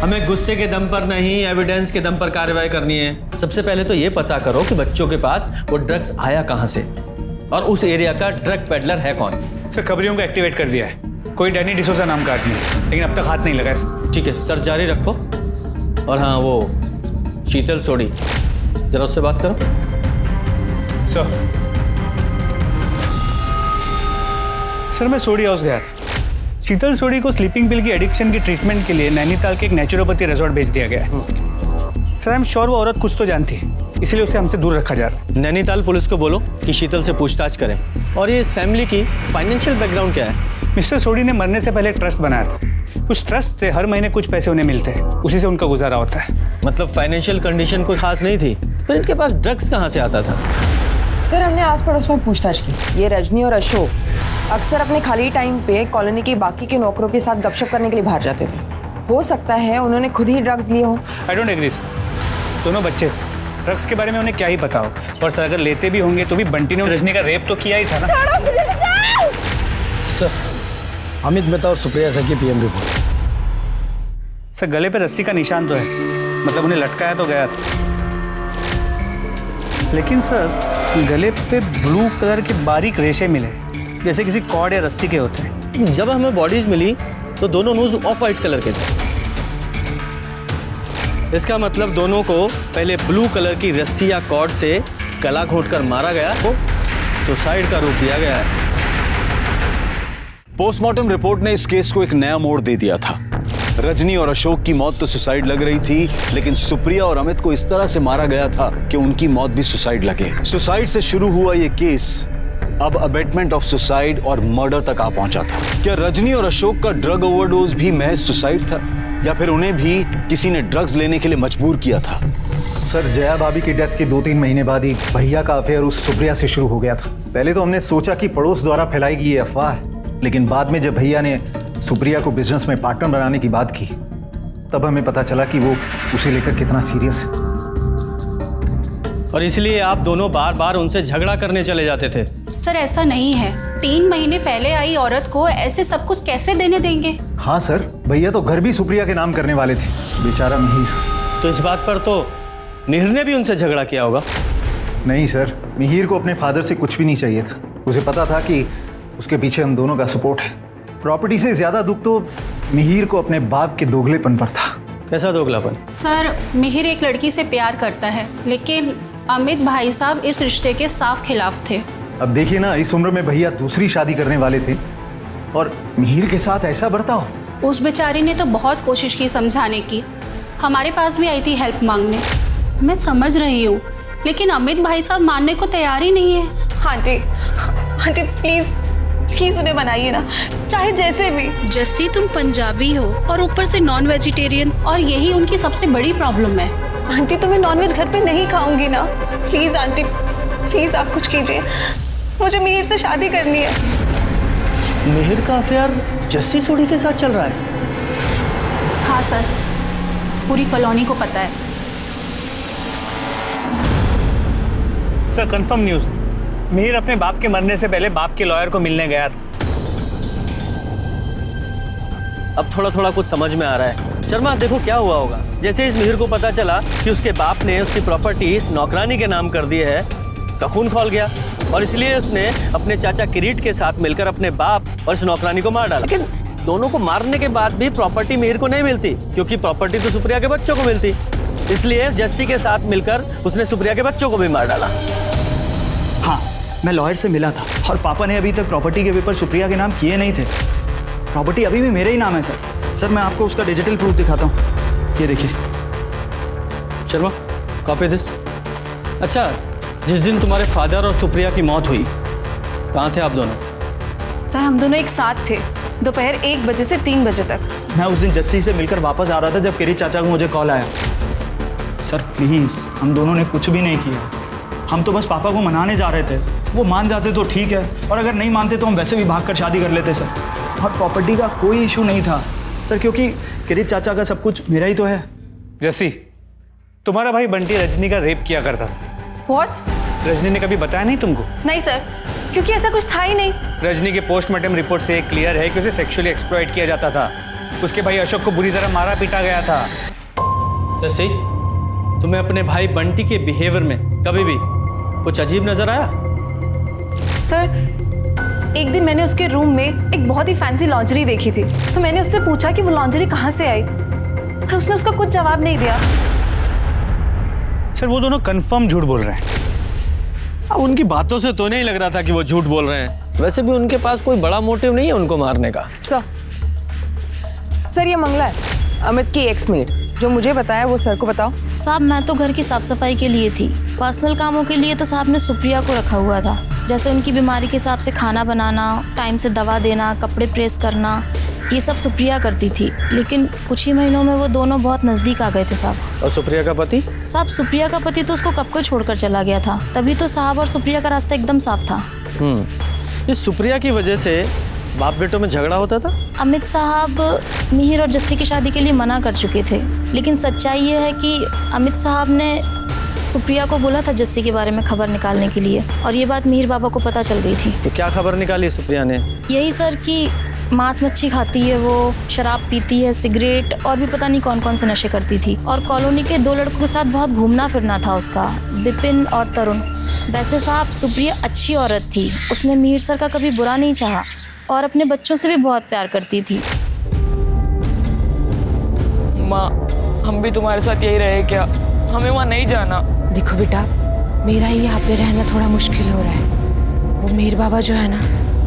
Speaker 13: हमें गुस्से के दम पर नहीं, एविडेंस के दम पर कार्रवाई करनी है। सबसे पहले तो ये पता करो कि बच्चों के पास वो ड्रग्स आया कहाँ से, और उस एरिया का ड्रग पेडलर है कौन।
Speaker 9: सर, खबरियों को एक्टिवेट कर दिया है, कोई डैनी डिसोजा नाम का आदमी, लेकिन अब तक हाथ नहीं लगा है।
Speaker 13: ठीक है सर, जारी रखो। और हाँ, वो शीतल सोडी, जरा उससे बात करो।
Speaker 9: सर, मैं सोडी हाउस गया था। शीतल सोडी को स्लीपिंग पिल की एडिक्शन की ट्रीटमेंट के लिए नैनीताल के एक नेचुरोपैथी रिजॉर्ट भेज दिया गया है। सर, आई एम श्योर वो औरत कुछ तो जानती है, इसलिए उसे हमसे दूर रखा जा रहा है।
Speaker 13: नैनीताल पुलिस को बोलो कि शीतल से पूछताछ करें। और ये फैमिली की फाइनेंशियल बैकग्राउंड क्या है?
Speaker 9: मिस्टर सोडी ने मरने से पहले एक ट्रस्ट बनाया था। उस ट्रस्ट से हर महीने कुछ पैसे उन्हें मिलते हैं, उसी से उनका गुजारा होता है।
Speaker 13: मतलब फाइनेंशियल कंडीशन कोई खास नहीं थी, तो इनके पास ड्रग्स कहाँ से आता था?
Speaker 15: सर, हमने आस पड़ोस में पूछताछ की। ये रजनी और अशोक अक्सर अपने खाली टाइम पे कॉलोनी के बाकी के नौकरों के साथ गपशप करने के लिए बाहर जाते थे। हो सकता है उन्होंने खुद ही ड्रग्स लिए हो।
Speaker 9: आई डोंट एग्री सर, दोनों बच्चे थे, ड्रग्स के बारे में उन्हें क्या ही पता हो। और सर, अगर लेते भी होंगे तो भी बंटी ने रजनी का रेप तो किया ही था ना।
Speaker 4: छोड़ो मुझे, बचाओ।
Speaker 17: सर, अमित मेहता और सुप्रिया सर की पीएम रिपोर्ट।
Speaker 9: सर, गले पे रस्सी का निशान तो है, मतलब उन्हें लटकाया तो गया था, लेकिन सर गले पे ब्लू कलर के बारीक रेशे मिले, जैसे किसी कॉर्ड या रस्सी के होते हैं।
Speaker 13: जब हमें बॉडीज मिली तो दोनों नोज ऑफ वाइट कलर के थे। इसका मतलब दोनों को पहले ब्लू कलर की रस्सी या कॉर्ड से गला घोंटकर मारा गया, तो सुसाइड का रूप दिया गया है।
Speaker 3: पोस्टमार्टम रिपोर्ट ने इस केस को एक नया मोड़ दे दिया था। रजनी और अशोक की मौत तो सुसाइड लग रही थी, लेकिन सुप्रिया और अमित को इस तरह से मारा गया था कि उनकी मौत भी सुसाइड लगे। सुसाइड से शुरू हुआ ये केस अब अबेटमेंट ऑफ सुसाइड और मर्डर तक आ पहुंचा था। क्या रजनी और अशोक का ड्रग ओवरडोज भी महज सुसाइड था, या फिर उन्हें भी किसी ने ड्रग्स लेने के लिए मजबूर किया था?
Speaker 8: सर, जया भाभी की डेथ के 2-3 महीने बाद ही भैया का अफेयर उस सुप्रिया से शुरू हो गया था। पहले तो हमने सोचा कि पड़ोस द्वारा फैलाएगी ये अफवाह है, लेकिन बाद में जब भैया ने सुप्रिया को बिजनेस में पार्टनर बनाने की बात की, तब हमें पता चला कि वो उसे लेकर कितना सीरियस है।
Speaker 13: और इसलिए आप दोनों बार बार उनसे झगड़ा करने चले जाते थे।
Speaker 10: सर ऐसा नहीं है, 3 महीने पहले आई औरत को ऐसे सब कुछ कैसे देने देंगे?
Speaker 8: हाँ सर, भैया तो घर भी सुप्रिया के नाम करने वाले थे, बेचारा मिहिर।
Speaker 13: तो इस बात पर तो मिहिर ने भी उनसे झगड़ा किया होगा।
Speaker 8: नहीं सर, मिहिर को अपने फादर से कुछ भी नहीं चाहिए था। उसे पता था कि उसके पीछे हम दोनों का सपोर्ट है। प्रॉपर्टी से ज्यादा दुख तो मिहिर को अपने बाप के दोगलेपन पर था।
Speaker 13: कैसा दोगलापन?
Speaker 10: सर मिहिर एक लड़की से प्यार करता है, लेकिन अमित भाई साहब इस रिश्ते के साफ खिलाफ थे।
Speaker 8: अब देखिए ना, इस उम्र में भैया दूसरी शादी करने वाले थे और मिहिर के साथ ऐसा बर्ताव।
Speaker 10: उस बेचारी ने तो बहुत कोशिश की समझाने की, हमारे पास भी आई थी हेल्प मांगने। मैं समझ रही हूँ, लेकिन अमित भाई साहब मानने को तैयार ही नहीं है।
Speaker 2: आंटी, आंटी प्लीज उन्हें बनाइए ना, चाहे जैसे भी।
Speaker 10: जस्सी तुम पंजाबी हो और ऊपर से नॉन वेजिटेरियन, और यही उनकी सबसे बड़ी प्रॉब्लम है।
Speaker 2: आंटी तो मैं नॉनवेज घर पे नहीं खाऊंगी ना। प्लीज आंटी, प्लीज आप कुछ कीजिए, मुझे मिहिर से शादी करनी है।
Speaker 13: मिहिर का अफेयर जस्सी सोडी के साथ चल रहा है?
Speaker 10: हाँ सर, पूरी कॉलोनी को पता है।
Speaker 9: सर कंफर्म न्यूज़, मिहिर अपने बाप के मरने से पहले बाप के लॉयर को मिलने गया था।
Speaker 13: अब थोड़ा थोड़ा कुछ समझ में आ रहा है। शर्मा देखो क्या हुआ होगा, जैसे इस मिहिर को पता चला कि उसके बाप ने उसकी प्रॉपर्टी इस नौकरानी के नाम कर दी है, उसका खून खौल गया, और इसलिए उसने अपने चाचा किरीट के साथ मिलकर अपने बाप और इस नौकरानी को मार डाला। लेकिन दोनों को मारने के बाद भी प्रॉपर्टी मिहिर को नहीं मिलती, क्योंकि प्रॉपर्टी तो सुप्रिया के बच्चों को मिलती। इसलिए जस्सी के साथ मिलकर उसने सुप्रिया के बच्चों को भी मार डाला।
Speaker 9: हाँ, मैं लॉयर से मिला था और पापा ने अभी तक प्रॉपर्टी के पेपर सुप्रिया के नाम किए नहीं थे। प्रॉपर्टी अभी भी मेरे ही नाम है सर। सर मैं आपको उसका डिजिटल प्रूफ दिखाता हूँ, ये देखिए।
Speaker 13: Sharma copy this. अच्छा, जिस दिन तुम्हारे फादर और सुप्रिया की मौत हुई, कहाँ थे आप दोनों?
Speaker 2: सर हम दोनों एक साथ थे, दोपहर 1 बजे से 3 बजे तक।
Speaker 9: मैं उस दिन जस्सी से मिलकर वापस आ रहा था जब किरीट चाचा को मुझे कॉल आया। सर प्लीज़, हम दोनों ने कुछ भी नहीं किया, हम तो बस पापा को मनाने जा रहे थे। वो मान जाते तो ठीक है, और अगर नहीं मानते तो हम वैसे भी भागकर शादी कर लेते सर। और प्रॉपर्टी का कोई इशू नहीं था सर, क्योंकि किरीट चाचा का सब कुछ मेरा ही तो है।
Speaker 18: जस्सी, तुम्हारा भाई बंटी रजनी का रेप किया करता था।
Speaker 2: What?
Speaker 18: रजनी ने कभी बताया नहीं तुमको?
Speaker 2: नहीं सर, क्योंकि ऐसा कुछ था ही नहीं।
Speaker 18: रजनी के पोस्टमार्टम रिपोर्ट से क्लियर है कि उसे सेक्सुअली एक्सप्लॉइट किया जाता था। उसके भाई अशोक को बुरी तरह मारा पीटा गया था।
Speaker 13: जस्सी, तुम्हें अपने भाई बंटी के बिहेवियर में कभी भी कुछ अजीब नजर आया?
Speaker 2: सर एक दिन मैंने उसके रूम में एक बहुत ही फैंसी लॉन्जरी देखी थी, तो मैंने उससे पूछा कि वो लॉन्जरी कहाँ से आई, पर उसने उसका कुछ जवाब नहीं दिया।
Speaker 18: सर वो दोनों कंफर्म झूठ बोल रहे हैं।
Speaker 13: अब उनकी बातों से तो नहीं लग रहा था कि वो झूठ बोल रहे हैं। वैसे भी उनके पास कोई बड़ा मोटिव नहीं है उनको मारने का।
Speaker 15: सर ये मंगला है, अमित की एक्समेट। जो मुझे बताया वो सर को बताओ।
Speaker 19: साहब मैं तो घर की साफ सफाई के लिए थी, पर्सनल कामों के लिए तो साहब ने सुप्रिया को रखा हुआ था, जैसे उनकी बीमारी के हिसाब से खाना बनाना, टाइम से दवा देना, कपड़े प्रेस करना, ये सब सुप्रिया करती थी। लेकिन कुछ ही महीनों में वो दोनों बहुत नज़दीक आ गए थे साहब।
Speaker 13: और सुप्रिया का पति?
Speaker 19: साहब सुप्रिया का पति तो उसको कब को छोड़कर चला गया था, तभी तो साहब और सुप्रिया का रास्ता एकदम साफ था।
Speaker 13: इस सुप्रिया की वजह से बाप बेटों में झगड़ा होता था?
Speaker 19: अमित साहब मिहिर और जस्सी की शादी के लिए मना कर चुके थे, लेकिन सच्चाई ये है कि अमित साहब ने सुप्रिया को बोला था जस्सी के बारे में खबर निकालने के लिए, और ये बात मिहिर बाबा को पता चल गई थी।
Speaker 13: तो क्या खबर निकाली सुप्रिया ने?
Speaker 19: यही सर कि मांस मच्छी खाती है, वो शराब पीती है, सिगरेट और भी पता नहीं कौन कौन से नशे करती थी, और कॉलोनी के 2 लड़कों के साथ बहुत घूमना फिरना था उसका, विपिन और तरुण। वैसे साहब सुप्रिया अच्छी औरत थी, उसने मिहिर सर का कभी बुरा नहीं चाहा और अपने बच्चों से भी बहुत प्यार करती थी।
Speaker 14: माँ हम भी तुम्हारे साथ यही रहे क्या? हमें वहाँ नहीं जाना।
Speaker 7: देखो बेटा, मेरा ही यहाँ पे रहना थोड़ा मुश्किल हो रहा है। वो मीर बाबा जो है ना,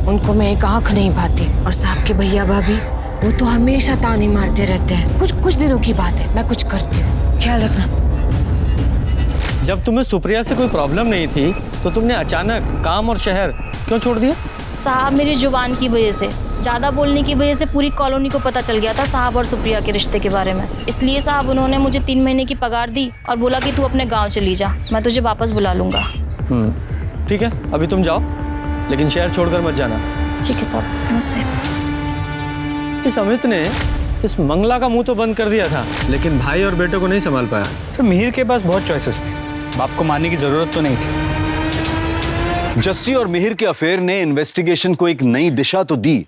Speaker 7: उनको मैं एक आंख नहीं भाती, और साहब के भैया भाभी वो तो हमेशा ताने मारते रहते हैं। कुछ दिनों की बात है, मैं कुछ करती हूँ, ख्याल रखना।
Speaker 13: जब तुम्हें सुप्रिया से कोई प्रॉब्लम नहीं थी तो तुमने अचानक काम और शहर क्यों छोड़ दिया?
Speaker 19: साहब मेरी जुबान की वजह से, ज़्यादा बोलने की वजह से पूरी कॉलोनी को पता चल गया था साहब और सुप्रिया के रिश्ते के बारे में। इसलिए साहब उन्होंने मुझे 3 महीने की पगार दी और बोला कि तू अपने गांव चली जा, मैं तुझे वापस बुला लूँगा।
Speaker 13: ठीक है, अभी तुम जाओ, लेकिन शहर छोड़कर मत जाना।
Speaker 19: ठीक है साहब, नमस्ते।
Speaker 13: इस अमित ने इस मंगला का मुंह तो बंद कर दिया था, लेकिन भाई और बेटे को नहीं संभाल पाया।
Speaker 18: सर मिहिर के पास बहुत चॉइसेस थे, बाप को मानने की जरूरत तो नहीं थी।
Speaker 3: जस्सी और मिहिर के अफेयर ने इन्वेस्टिगेशन को एक नई दिशा तो दी,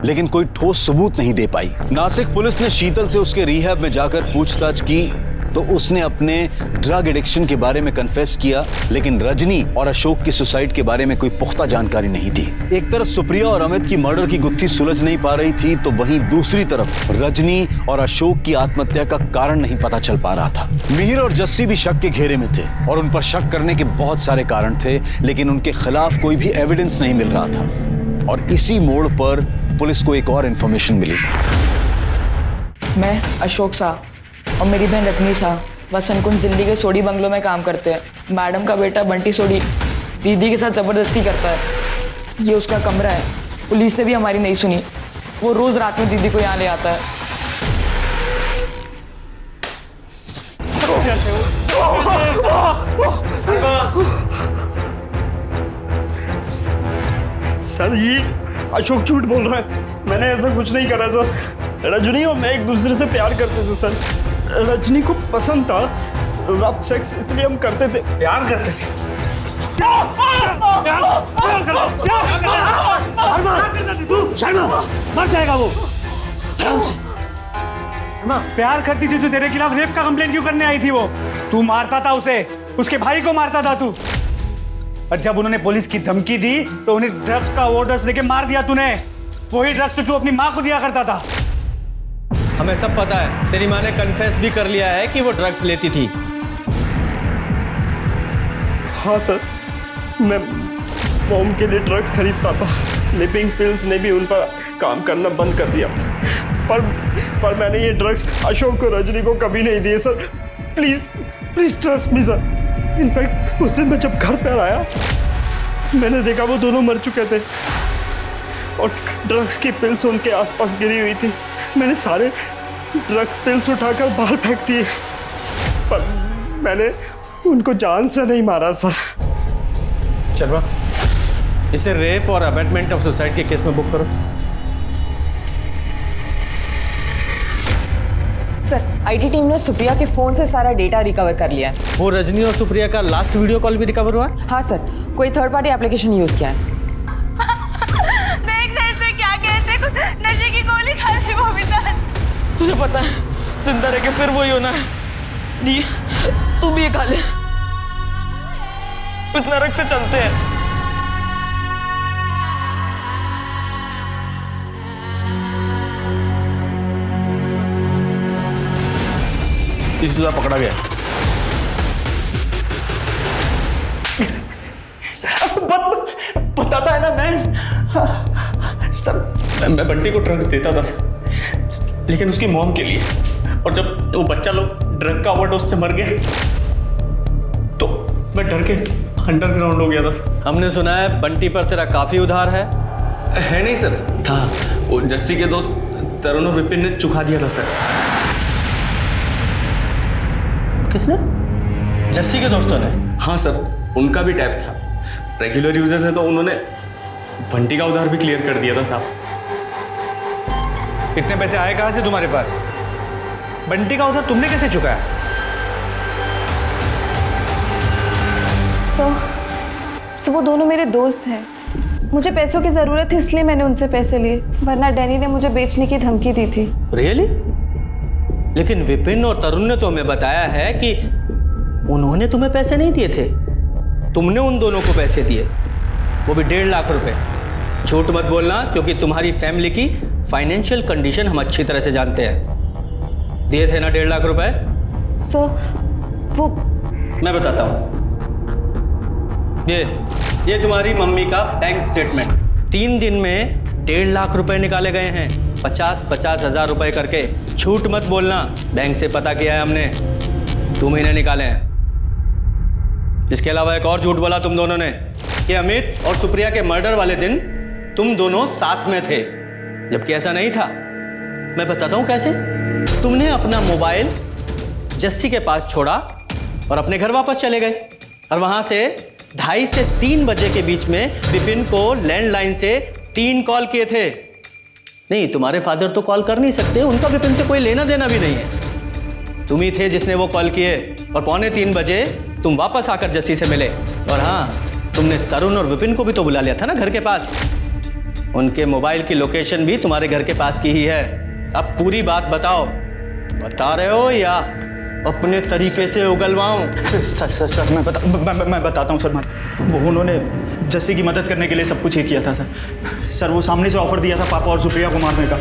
Speaker 3: लेकिन कोई ठोस सबूत नहीं दे पाई। नासिक पुलिस ने शीतल से उसके रिहैब में जाकर पूछताछ की तो उसने अपने ड्रग एडिक्शन के बारे में कन्फेस किया, लेकिन रजनी और अशोक की सुसाइड के बारे में कोई पुख्ता जानकारी नहीं थी। एक तरफ सुप्रिया और अमित की मर्डर की गुत्थी सुलझ नहीं पा रही थी, तो वहीं दूसरी तरफ रजनी और अशोक की आत्महत्या का कारण नहीं पता चल पा रहा था। मिहिर और जस्सी भी शक के घेरे में थे और उन पर शक करने के बहुत सारे कारण थे, लेकिन उनके खिलाफ कोई भी एविडेंस नहीं मिल रहा था। और इसी मोड़ पर पुलिस को एक और इंफॉर्मेशन मिली।
Speaker 14: मैं, अशोक शाह और मेरी बहन रत्नी शाह वसंत कुंज दिल्ली के सोडी बंगलो में काम करते हैं। मैडम का बेटा बंटी सोडी दीदी के साथ ज़बरदस्ती करता है। ये उसका कमरा है। पुलिस ने भी हमारी नहीं सुनी। वो रोज़ रात में दीदी को यहाँ ले आता है।
Speaker 5: सर ये अशोक झूठ बोल रहा है, मैंने ऐसा कुछ नहीं करा सर। रजनी और मैं एक दूसरे से प्यार करते थे सर। रजनी को पसंद था रफ सेक्स, इसलिए हम करते थे।
Speaker 18: प्यार करते थे? मर जाएगा वो। प्यार करती थी तो तेरे खिलाफ रेप का कंप्लेंट क्यों करने आई थी वो? तू मारता था उसे, उसके भाई को मारता था तू। और जब उन्होंने पुलिस की धमकी दी तो उन्हें ड्रग्स का ओवरडोज देके मार दिया तूने। वही ड्रग्स तो तू अपनी माँ को दिया करता था।
Speaker 13: हमें सब पता है, तेरी माँ ने कन्फेस भी कर लिया है कि वो ड्रग्स लेती थी।
Speaker 5: हाँ सर, मैं मॉम के लिए ड्रग्स खरीदता था। स्लीपिंग पिल्स ने भी उन पर काम करना बंद कर दिया। पर मैंने ये ड्रग्स अशोक को रजनी को कभी नहीं दिए sir. Please trust me sir. In fact उस दिन मैं जब घर पर आया मैंने देखा वो दोनों मर चुके थे और ड्रग्स की पिल्स उनके आसपास गिरी हुई थी। मैंने सारे ड्रग पिल्स उठाकर बाहर फेंक दिए, पर मैंने उनको जान से नहीं मारा सर।
Speaker 13: शर्मा, इसे रेप और अबैटमेंट ऑफ सुसाइड के केस में बुक करो।
Speaker 15: सर, आईटी टीम ने सुप्रिया के फोन से सारा डेटा रिकवर कर लिया है।
Speaker 13: वो रजनी और सुप्रिया का लास्ट वीडियो कॉल भी रिकवर हुआ?
Speaker 15: हाँ सर, कोई थर्ड पार्टी एप्लीकेशन यूज किया है।
Speaker 12: देख रहे इसने क्या कहते हैं, नशे की गोली खा ली वो विकास।
Speaker 1: तुझे पता है जिंदा रह के फिर वही होना है। दी तू भी ये खा ले, उस नरक से चलते हैं।
Speaker 11: तीसरा पकड़ा गया।
Speaker 5: बताता है ना मैं सर, मैं बंटी को ड्रग्स देता था सर, लेकिन उसकी मॉम के लिए। और जब वो बच्चा लोग ड्रग का ओवरडोज से मर गए तो मैं डर के अंडरग्राउंड हो गया था सर।
Speaker 13: हमने सुना है बंटी पर तेरा काफी उधार है।
Speaker 5: है नहीं सर, था। वो जस्सी के दोस्त तरुण और विपिन ने चुका दिया था सर।
Speaker 13: किसने? जस्सी के दोस्तों ने?
Speaker 5: हाँ सर, उनका भी टैप था। रेगुलर यूजर्स है तो उन्होंने बंटी का उधार भी क्लियर कर दिया था साहब।
Speaker 18: इतने पैसे आए कहाँ से तुम्हारे पास? बंटी का उधार तुमने कैसे चुकाया?
Speaker 2: सो वो दोनों मेरे दोस्त हैं। मुझे पैसों की ज़रूरत थी इसलिए मैंने उनसे पैसे लिए, वरना डैनी ने मुझे बेचने की धमकी दी थी।
Speaker 13: रियली? लेकिन विपिन और तरुण ने तो हमें बताया है कि उन्होंने तुम्हें पैसे नहीं दिए थे, तुमने उन दोनों को पैसे दिए, वो भी 1.5 लाख रुपए। झूठ मत बोलना, क्योंकि तुम्हारी फैमिली की फाइनेंशियल कंडीशन हम अच्छी तरह से जानते हैं। दिए थे ना 1.5 लाख रुपए?
Speaker 2: सर वो
Speaker 13: मैं बताता हूँ। ये तुम्हारी मम्मी का बैंक स्टेटमेंट। 3 दिन में 1.5 लाख रुपए निकाले गए हैं, 50-50 हजार रुपए करके। झूठ मत बोलना, बैंक से पता किया है हमने, 2 महीने निकाले हैं। इसके अलावा एक और झूठ बोला तुम दोनों ने कि अमित और सुप्रिया के मर्डर वाले दिन तुम दोनों साथ में थे, जबकि ऐसा नहीं था। मैं बताता हूँ कैसे। तुमने अपना मोबाइल जस्सी के पास छोड़ा और अपने घर वापस चले गए, और वहां से 2:30 से 3 बजे के बीच में विपिन को लैंडलाइन से 3 कॉल किए थे। नहीं, तुम्हारे फादर तो कॉल कर नहीं सकते, उनका विपिन से कोई लेना देना भी नहीं है। तुम ही थे जिसने वो कॉल किए, और 2:45 बजे तुम वापस आकर जस्सी से मिले। और हाँ, तुमने तरुण और विपिन को भी तो बुला लिया था ना घर के पास। उनके मोबाइल की लोकेशन भी तुम्हारे घर के पास की ही है। अब पूरी बात बताओ, बता रहे हो या अपने तरीके से उगलवाऊं?
Speaker 9: सर मैं बताता हूँ सर। वो उन्होंने जस्सी की मदद करने के लिए सब कुछ ही किया था सर। वो सामने से ऑफर दिया था पापा और सुप्रिया को मारने का।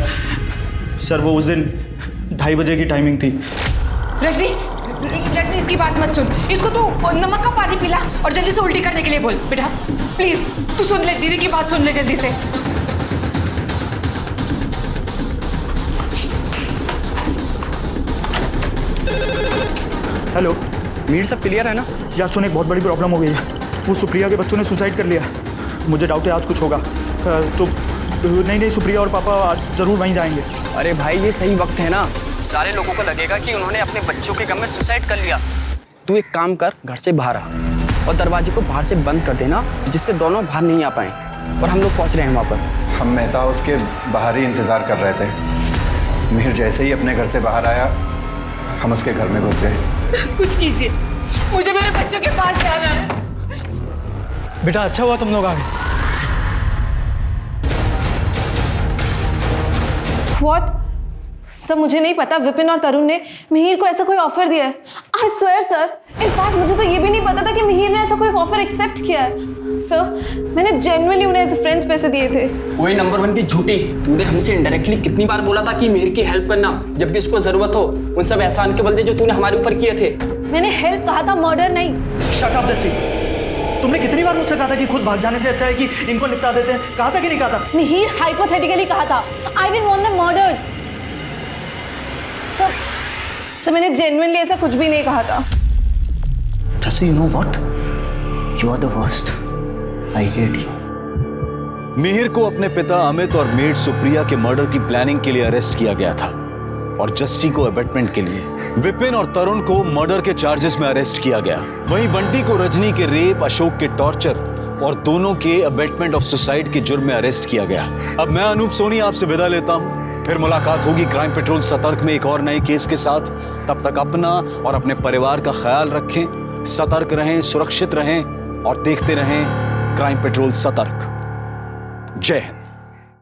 Speaker 9: सर वो उस दिन 2:30 बजे की टाइमिंग थी।
Speaker 7: रजनी, इसकी बात मत सुन। इसको तू नमक का पानी पिला और जल्दी से उल्टी करने के लिए बोल। बेटा प्लीज तू सुन ले, दीदी की बात सुन ले जल्दी से।
Speaker 9: हेलो मीर, सब क्लियर है ना? यार सुन, एक बहुत बड़ी प्रॉब्लम हो गई है। वो सुप्रिया के बच्चों ने सुसाइड कर लिया। मुझे डाउट है आज कुछ होगा। तो नहीं, सुप्रिया और पापा आज ज़रूर वहीं जाएंगे।
Speaker 5: अरे भाई, ये सही वक्त है ना। सारे लोगों को लगेगा कि उन्होंने अपने बच्चों के गम में सुसाइड कर लिया। तू एक काम कर, घर से बाहर आ और दरवाजे को बाहर से बंद कर देना, जिससे दोनों बाहर नहीं आ पाए। और हम लोग पहुँच रहे हैं वहाँ पर।
Speaker 20: हम मेहता हाउस के बाहर ही इंतज़ार कर रहे थे। मिहिर जैसे ही अपने घर से बाहर आया, हम उसके घर में घुस गए।
Speaker 7: कुछ कीजिए, मुझे मेरे बच्चों के पास जाना है।
Speaker 9: बेटा अच्छा हुआ तुम लोग आ गए।
Speaker 2: What? सर मुझे नहीं पता विपिन और तरुण ने मिहिर को ऐसा कोई ऑफर दिया है। आई स्वेयर सर, इनफैक्ट मुझे तो ये भी नहीं पता था कि मिहिर ने ऐसा कोई ऑफर एक्सेप्ट किया है। सर मैंने जेन्युइनली उन्हें एज फ्रेंड्स पैसे दिए थे।
Speaker 5: वही नंबर 1 की झूठी। तूने हमसे इनडायरेक्टली कितनी बार बोला था कि मिहिर की हेल्प करना जब भी उसको जरूरत हो। उन सब एहसान के बदले जो तूने हमारे ऊपर किए थे।
Speaker 2: मैंने हेल्प कहा था, मर्डर नहीं।
Speaker 9: शट अप जस्सी, तुमने कितनी बार मुझसे कहा था कि खुद भाग जाने से अच्छा है कि इनको निपटा देते हैं? कहा था कि नहीं कहा था?
Speaker 2: मिहिर हाइपोथेटिकली कहा था, I didn't want them murdered. Sir मैंने जेन्युइनली ऐसा कुछ भी नहीं कहा था।
Speaker 5: Jassi, you know what? You are the worst. I hate you.
Speaker 3: Mihir को अपने पिता अमित और मेड सुप्रिया के मर्डर की प्लानिंग के लिए अरेस्ट किया गया था, और जस्सी को अबेटमेंट के लिए। विपिन और तरुण को मर्डर के चार्जेस में अरेस्ट किया गया। वहीं बंटी को रजनी के रेप, अशोक के टॉर्चर और दोनों के अबेटमेंट ऑफ सुसाइड के जुर्म में अरेस्ट किया गया। अब मैं अनूप सोनी आपसे विदा लेता हूं। फिर मुलाकात होगी क्राइम पेट्रोल सतर्क में एक और नए केस के साथ। तब तक अपना और अपने परिवार का ख्याल रखें, सतर्क रहें, सुरक्षित रहें और देखते रहें क्राइम पेट्रोल सतर्क। जय हिंद।